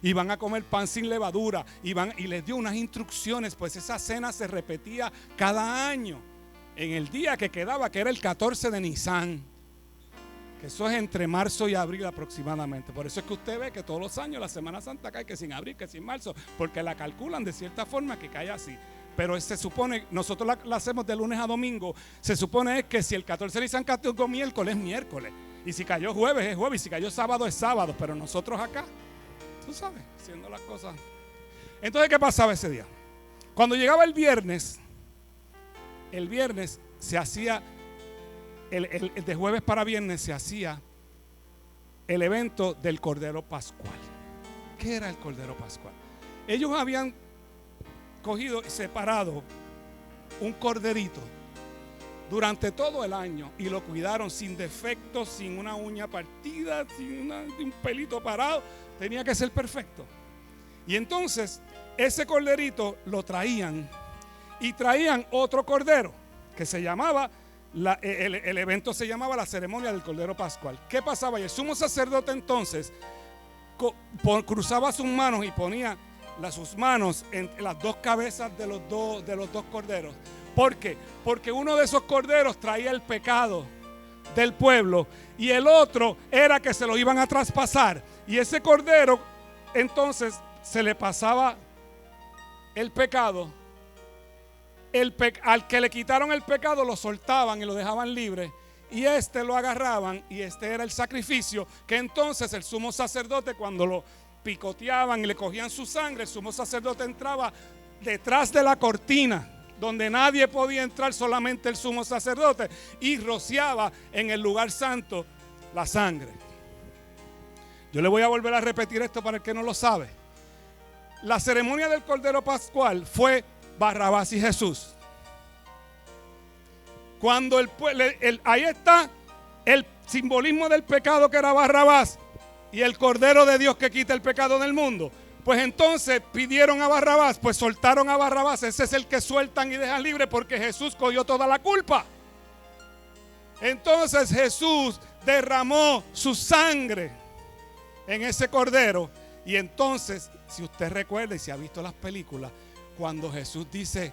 Y van a comer pan sin levadura. Y les dio unas instrucciones, pues esa cena se repetía cada año. En el día que quedaba, que era el 14 de Nisan. Que eso es entre marzo y abril aproximadamente. Por eso es que usted ve que todos los años la Semana Santa cae que sin abril, que sin marzo. Porque la calculan de cierta forma que cae así. Pero se supone, nosotros la hacemos de lunes a domingo. Se supone que si el 14 de Nisan cayó miércoles, es miércoles. Y si cayó jueves, es jueves. Y si cayó sábado, es sábado. Pero nosotros acá, tú sabes, haciendo las cosas. Entonces, ¿qué pasaba ese día? Cuando llegaba el viernes se hacía, el de jueves para viernes se hacía el evento del Cordero Pascual. ¿Qué era el Cordero Pascual? Ellos habían cogido y separado un corderito durante todo el año y lo cuidaron sin defectos, sin una uña partida, sin un pelito parado. Tenía que ser perfecto. Y entonces ese corderito lo traían y traían otro cordero que se llamaba, el evento se llamaba la ceremonia del Cordero Pascual. ¿Qué pasaba? Y el sumo sacerdote entonces cruzaba sus manos y ponía sus manos en las dos cabezas de los dos corderos. ¿Por qué? Porque uno de esos corderos traía el pecado del pueblo y el otro era que se lo iban a traspasar. Y ese cordero entonces se le pasaba el pecado. Al que le quitaron el pecado lo soltaban y lo dejaban libre. Y lo agarraban y era el sacrificio que entonces el sumo sacerdote, cuando lo picoteaban y le cogían su sangre, el sumo sacerdote entraba detrás de la cortina donde nadie podía entrar, solamente el sumo sacerdote, y rociaba en el lugar santo la sangre. Yo le voy a volver a repetir esto para el que no lo sabe. La ceremonia del Cordero Pascual fue Barrabás y Jesús. Cuando ahí está el simbolismo del pecado, que era Barrabás, y el Cordero de Dios que quita el pecado del mundo. Pues entonces pidieron a Barrabás, pues soltaron a Barrabás. Ese es el que sueltan y dejan libre porque Jesús cogió toda la culpa. Entonces Jesús derramó su sangre en ese cordero. Y entonces, si usted recuerda y si ha visto las películas, cuando Jesús dice,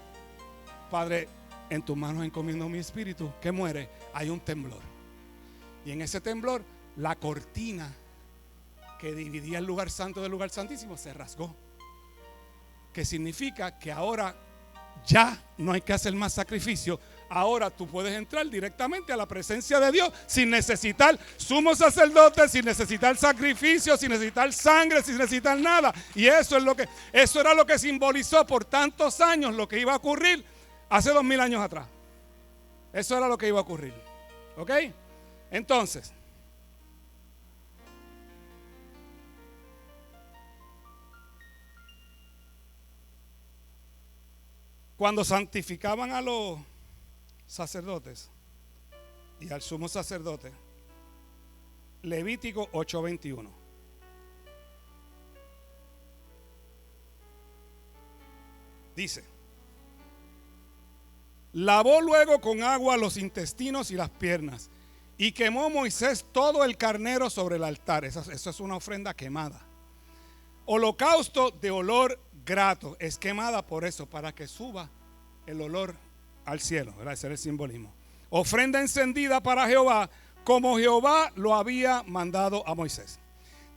Padre, en tus manos encomiendo mi espíritu, que muere, hay un temblor. Y en ese temblor, la cortina que dividía el lugar santo del lugar santísimo se rasgó. Que significa que ahora ya no hay que hacer más sacrificio. Ahora tú puedes entrar directamente a la presencia de Dios sin necesitar sumo sacerdote, sin necesitar sacrificio, sin necesitar sangre, sin necesitar nada. Y eso era lo que simbolizó por tantos años lo que iba a ocurrir hace 2000 años atrás. Eso era lo que iba a ocurrir. ¿Ok? Entonces, cuando santificaban a los sacerdotes y al sumo sacerdote, Levítico 8:21. Dice: lavó luego con agua los intestinos y las piernas, y quemó Moisés todo el carnero sobre el altar. Eso es una ofrenda quemada. Holocausto de olor grato. Es quemada por eso, para que suba el olor al cielo, ¿verdad? Ese es el simbolismo. Ofrenda encendida para Jehová, como Jehová lo había mandado a Moisés.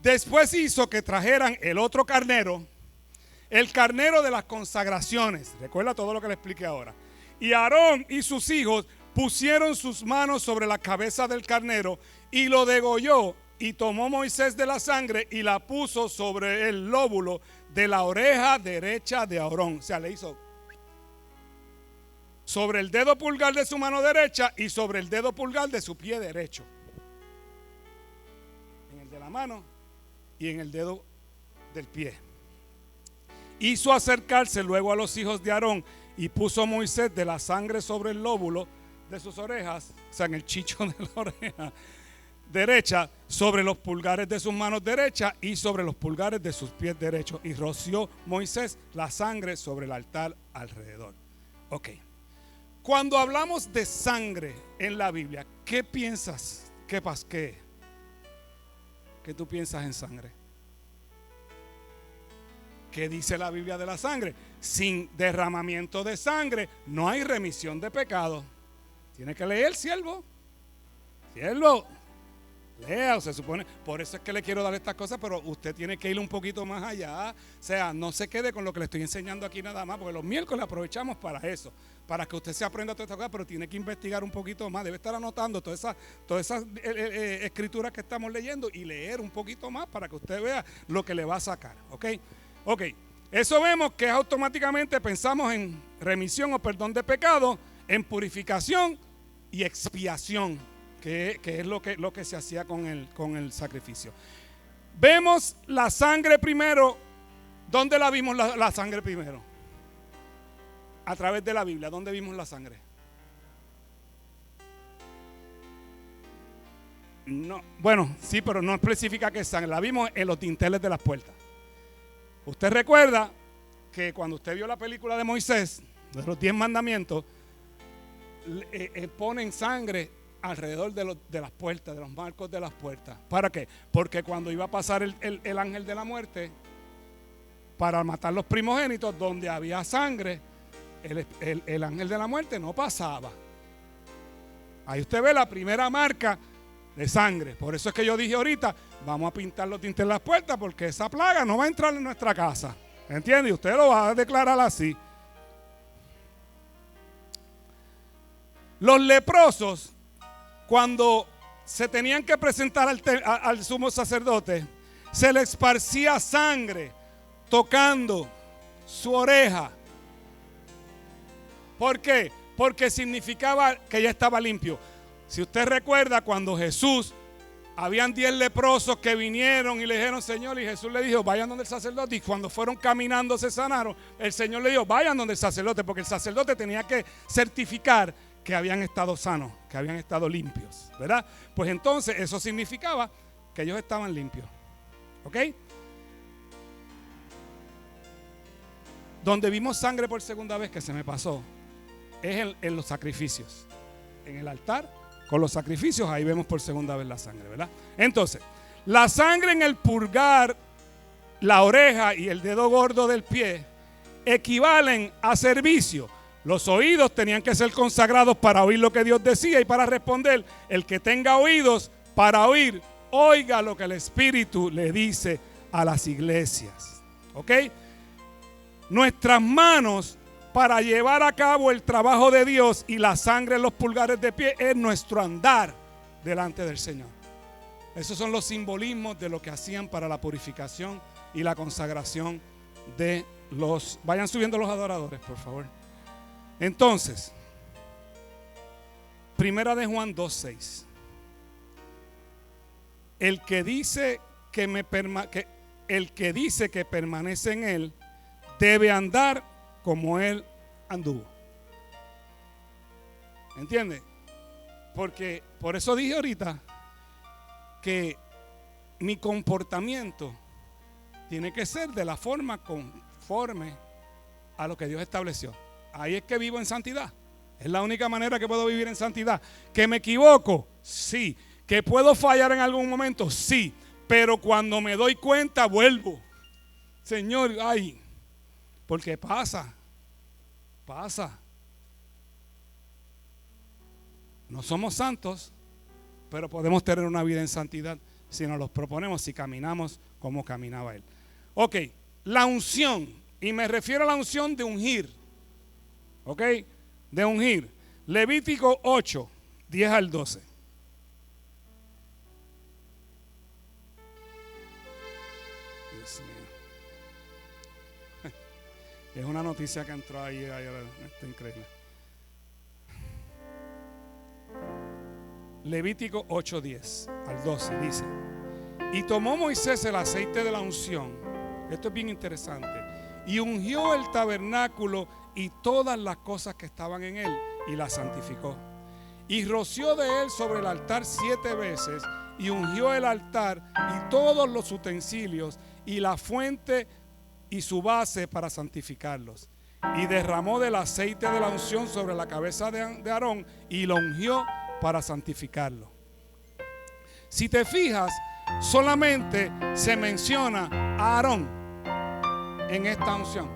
Después hizo que trajeran el otro carnero, el carnero de las consagraciones. Recuerda todo lo que le expliqué ahora. Y Aarón y sus hijos pusieron sus manos sobre la cabeza del carnero y lo degolló. Y tomó Moisés de la sangre y la puso sobre el lóbulo de la oreja derecha de Aarón. O sea, le hizo sobre el dedo pulgar de su mano derecha y sobre el dedo pulgar de su pie derecho. En el de la mano y en el dedo del pie. Hizo acercarse luego a los hijos de Aarón y puso Moisés de la sangre sobre el lóbulo de sus orejas, o sea, en el chicho de la oreja derecha, sobre los pulgares de sus manos derechas y sobre los pulgares de sus pies derechos. Y roció Moisés la sangre sobre el altar alrededor. Ok. Cuando hablamos de sangre en la Biblia, ¿qué piensas? ¿Qué tú piensas en sangre? ¿Qué dice la Biblia de la sangre? Sin derramamiento de sangre no hay remisión de pecado. Tiene que leer, siervo. Lea, o se supone. Por eso es que le quiero dar estas cosas, pero usted tiene que ir un poquito más allá. O sea, no se quede con lo que le estoy enseñando aquí nada más, porque los miércoles aprovechamos para eso, para que usted se aprenda todas estas cosas, pero tiene que investigar un poquito más. Debe estar anotando todas esas escrituras que estamos leyendo y leer un poquito más para que usted vea lo que le va a sacar. ¿Ok? Eso vemos que automáticamente pensamos en remisión o perdón de pecado, en purificación y expiación, que es lo que se hacía con el sacrificio. Vemos la sangre primero. ¿Dónde la vimos la sangre primero? A través de la Biblia. ¿Dónde vimos la sangre? No, bueno, sí, pero no especifica qué sangre. La vimos en los dinteles de las puertas. Usted recuerda que cuando usted vio la película de Moisés, de los 10 mandamientos, ponen sangre alrededor de las puertas, de los marcos de las puertas. ¿Para qué? Porque cuando iba a pasar el ángel de la muerte para matar los primogénitos, donde había sangre, el ángel de la muerte no pasaba. Ahí usted ve la primera marca de sangre. Por eso es que yo dije ahorita, vamos a pintar los dinteles de las puertas, porque esa plaga no va a entrar en nuestra casa. ¿Entiende? Y usted lo va a declarar así. Los leprosos, cuando se tenían que presentar al sumo sacerdote, se le esparcía sangre tocando su oreja. ¿Por qué? Porque significaba que ya estaba limpio. Si usted recuerda, cuando Jesús, habían 10 leprosos que vinieron y le dijeron, Señor, y Jesús le dijo, vayan donde el sacerdote. Y cuando fueron caminando se sanaron. El Señor le dijo, vayan donde el sacerdote, porque el sacerdote tenía que certificar que habían estado sanos, que habían estado limpios, ¿verdad? Pues entonces eso significaba que ellos estaban limpios. ¿Ok? Donde vimos sangre por segunda vez, que se me pasó, es en los sacrificios. En el altar, con los sacrificios, ahí vemos por segunda vez la sangre, ¿verdad? Entonces, la sangre en el pulgar, la oreja y el dedo gordo del pie equivalen a servicio. Los oídos tenían que ser consagrados para oír lo que Dios decía y para responder. El que tenga oídos para oír, oiga lo que el Espíritu le dice a las iglesias. ¿Ok? Nuestras manos para llevar a cabo el trabajo de Dios y la sangre en los pulgares de pie es nuestro andar delante del Señor. Esos son los simbolismos de lo que hacían para la purificación y la consagración de los... Vayan subiendo los adoradores, por favor. Entonces, Primera de Juan 2:6. El que dice que permanece en él debe andar como él anduvo. ¿Entiende? Porque por eso dije ahorita que mi comportamiento tiene que ser de la forma conforme a lo que Dios estableció. Ahí es que vivo en santidad. Es la única manera que puedo vivir en santidad. ¿Que me equivoco? Sí. ¿Que puedo fallar en algún momento? Sí. Pero cuando me doy cuenta, vuelvo. Señor, ay, porque pasa. No somos santos, pero podemos tener una vida en santidad si nos los proponemos, si caminamos como caminaba Él. Ok, la unción, y me refiero a la unción de ungir. Ok, de ungir. Levítico 8, 10 al 12. Dios mío. Es una noticia que entró ahí, está increíble. Levítico 8, 10 al 12 dice: y tomó Moisés el aceite de la unción. Esto es bien interesante. Y ungió el tabernáculo y todas las cosas que estaban en él, y la santificó. Y roció de él sobre el altar 7 veces, y ungió el altar y todos los utensilios, y la fuente y su base para santificarlos. Y derramó del aceite de la unción sobre la cabeza de Aarón, y lo ungió para santificarlo. Si te fijas, solamente se menciona a Aarón en esta unción,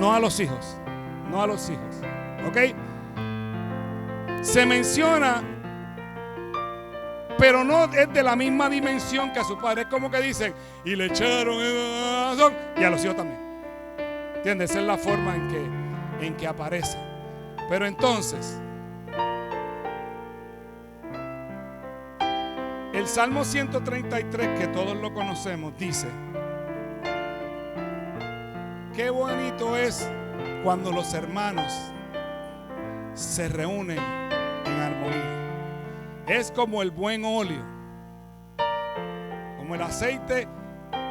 no a los hijos, no a los hijos, ¿ok? Se menciona, pero no es de la misma dimensión que a su padre. Es como que dicen, y le echaron y a los hijos también. ¿Entiendes? Esa es la forma en que aparece. Pero entonces, el Salmo 133, que todos lo conocemos, dice: qué bonito es cuando los hermanos se reúnen en armonía. Es como el buen óleo, como el aceite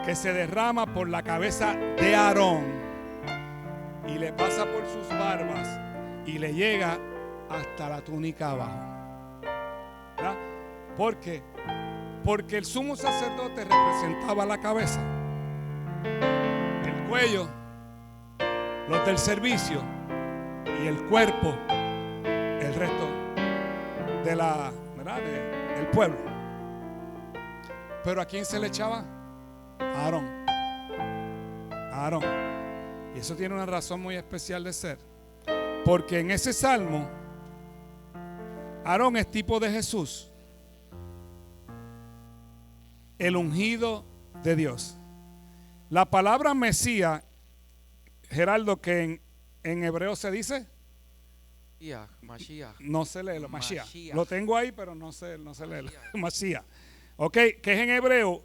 que se derrama por la cabeza de Aarón y le pasa por sus barbas y le llega hasta la túnica abajo. ¿Verdad? ¿Por qué? Porque el sumo sacerdote representaba la cabeza, el cuello, los del servicio, y el cuerpo, el resto de la, ¿verdad?, del pueblo. Pero ¿a quién se le echaba? A Aarón. A Aarón. Y eso tiene una razón muy especial de ser, porque en ese salmo Aarón es tipo de Jesús, el ungido de Dios. La palabra Mesías, Geraldo, que en hebreo se dice Mashiach. No se lee, Mashiach. Mashiach. Lo tengo ahí, pero no se lee. Mashiach. Ok, que es en hebreo.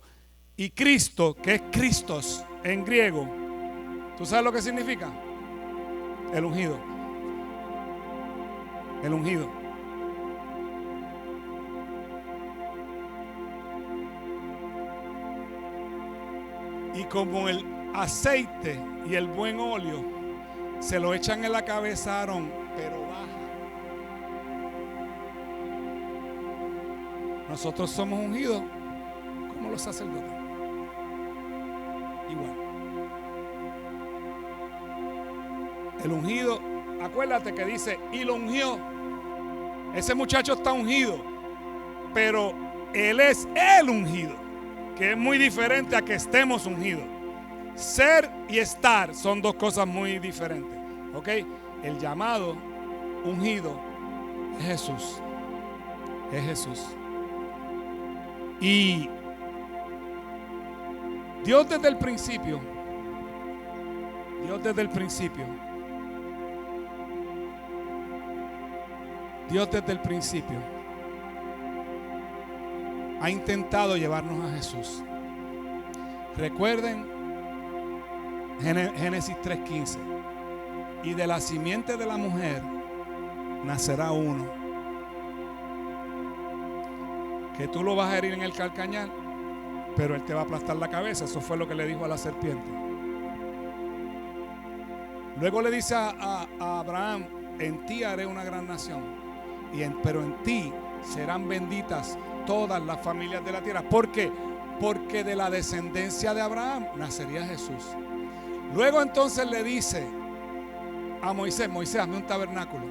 Y Cristo, que es Christos en griego. ¿Tú sabes lo que significa? El ungido. El ungido. Y como el aceite y el buen óleo se lo echan en la cabeza a Aarón, pero baja. Nosotros somos ungidos como los sacerdotes. Igual. El ungido, acuérdate que dice, y lo ungió. Ese muchacho está ungido, pero él es el ungido, que es muy diferente a que estemos ungidos. Ser y estar son dos cosas muy diferentes. ¿Ok? El llamado ungido es Jesús. Es Jesús. Y Dios desde el principio, Dios desde el principio ha intentado llevarnos a Jesús. Recuerden Génesis 3:15. Y de la simiente de la mujer nacerá uno, que tú lo vas a herir en el calcañar, pero él te va a aplastar la cabeza. Eso fue lo que le dijo a la serpiente. Luego le dice a Abraham: en ti haré una gran nación, pero en ti serán benditas todas las familias de la tierra. ¿Por qué? Porque de la descendencia de Abraham nacería Jesús. Luego entonces le dice a Moisés: Moisés, hazme un tabernáculo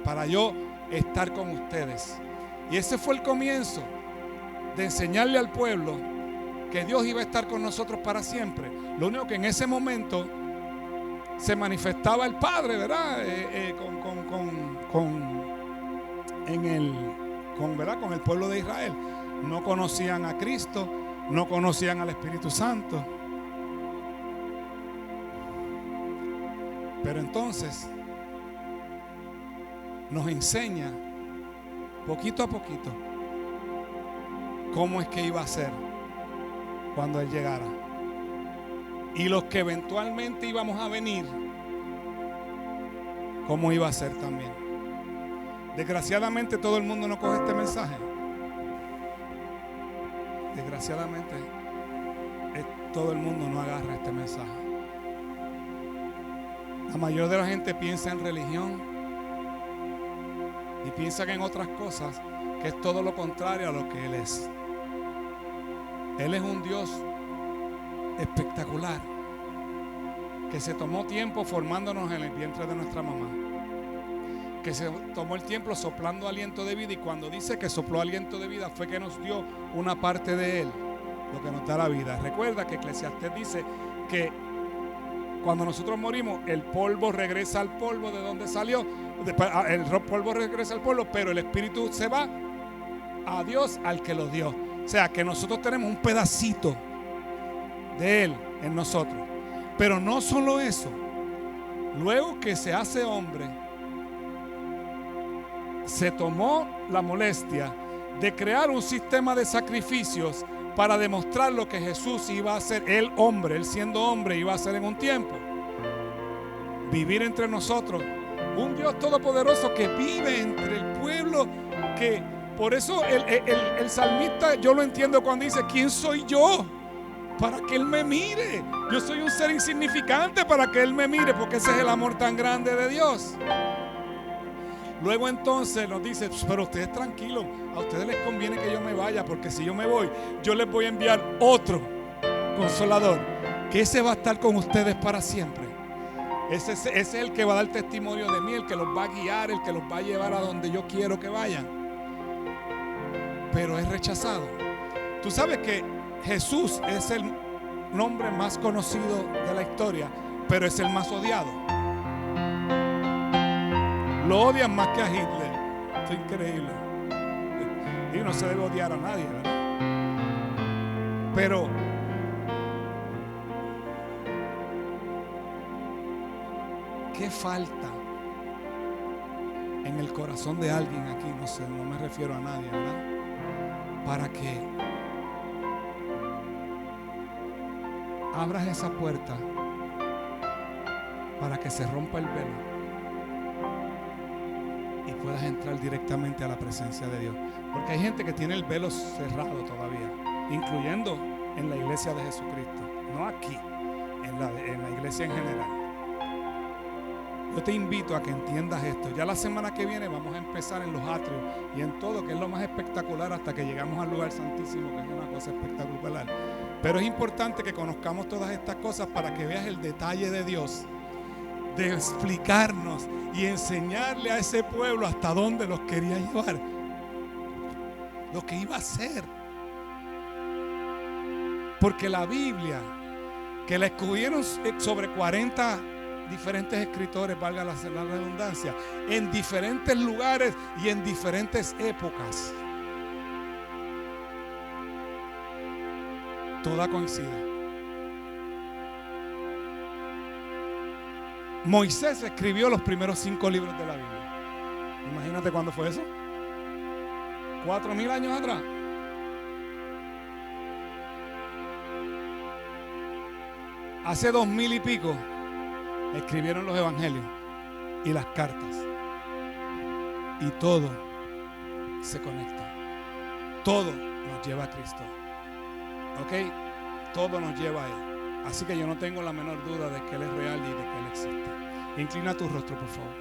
para yo estar con ustedes. Y ese fue el comienzo de enseñarle al pueblo que Dios iba a estar con nosotros para siempre. Lo único que en ese momento se manifestaba el Padre, ¿verdad? Con el pueblo de Israel. No conocían a Cristo, no conocían al Espíritu Santo. Pero entonces nos enseña poquito a poquito cómo es que iba a ser cuando Él llegara. Y los que eventualmente íbamos a venir, cómo iba a ser también. Desgraciadamente todo el mundo no coge este mensaje. Desgraciadamente todo el mundo no agarra este mensaje. La mayoría de la gente piensa en religión y piensa que en otras cosas, que es todo lo contrario a lo que Él es. Él es un Dios espectacular, que se tomó tiempo formándonos en el vientre de nuestra mamá, que se tomó el tiempo soplando aliento de vida, y cuando dice que sopló aliento de vida fue que nos dio una parte de Él, lo que nos da la vida. Recuerda que Eclesiastés dice que cuando nosotros morimos, el polvo regresa al polvo de donde salió, el polvo regresa al polvo, pero el espíritu se va a Dios, al que lo dio. O sea que nosotros tenemos un pedacito de Él en nosotros. Pero no solo eso, luego que se hace hombre, se tomó la molestia de crear un sistema de sacrificios para demostrar lo que Jesús iba a hacer, Él hombre, Él siendo hombre, iba a hacer en un tiempo. Vivir entre nosotros, un Dios todopoderoso que vive entre el pueblo, que por eso el salmista, yo lo entiendo cuando dice: ¿quién soy yo para que Él me mire? Yo soy un ser insignificante para que Él me mire, porque ese es el amor tan grande de Dios. Luego entonces nos dice: pero ustedes tranquilos, a ustedes les conviene que yo me vaya, porque si yo me voy, yo les voy a enviar otro consolador, que ese va a estar con ustedes para siempre. Ese es el que va a dar testimonio de mí, el que los va a guiar, el que los va a llevar a donde yo quiero que vayan. Pero es rechazado. Tú sabes que Jesús es el nombre más conocido de la historia, pero es el más odiado. Lo odian más que a Hitler. Esto es increíble. Y no se debe odiar a nadie, ¿verdad? Pero ¿qué falta en el corazón de alguien aquí? No sé, no me refiero a nadie, ¿verdad? Para que abras esa puerta, para que se rompa el velo y puedas entrar directamente a la presencia de Dios. Porque hay gente que tiene el velo cerrado todavía, incluyendo en la iglesia de Jesucristo, no aquí, en la iglesia en general. Yo te invito a que entiendas esto. Ya la semana que viene vamos a empezar en los atrios y en todo, que es lo más espectacular, hasta que llegamos al lugar santísimo, que es una cosa espectacular. Pero es importante que conozcamos todas estas cosas para que veas el detalle de Dios, de explicarnos y enseñarle a ese pueblo hasta dónde los quería llevar, lo que iba a hacer. Porque la Biblia, que la escribieron sobre 40 diferentes escritores, valga la redundancia, en diferentes lugares y en diferentes épocas, toda coincide. Moisés escribió los primeros 5 libros de la Biblia. Imagínate cuándo fue eso. 4,000 años atrás. Hace 2,000 y pico escribieron los evangelios y las cartas. Y todo se conecta. Todo nos lleva a Cristo. ¿Ok? Todo nos lleva a Él. Así que yo no tengo la menor duda de que Él es real y de que Él existe. Inclina tu rostro, por favor.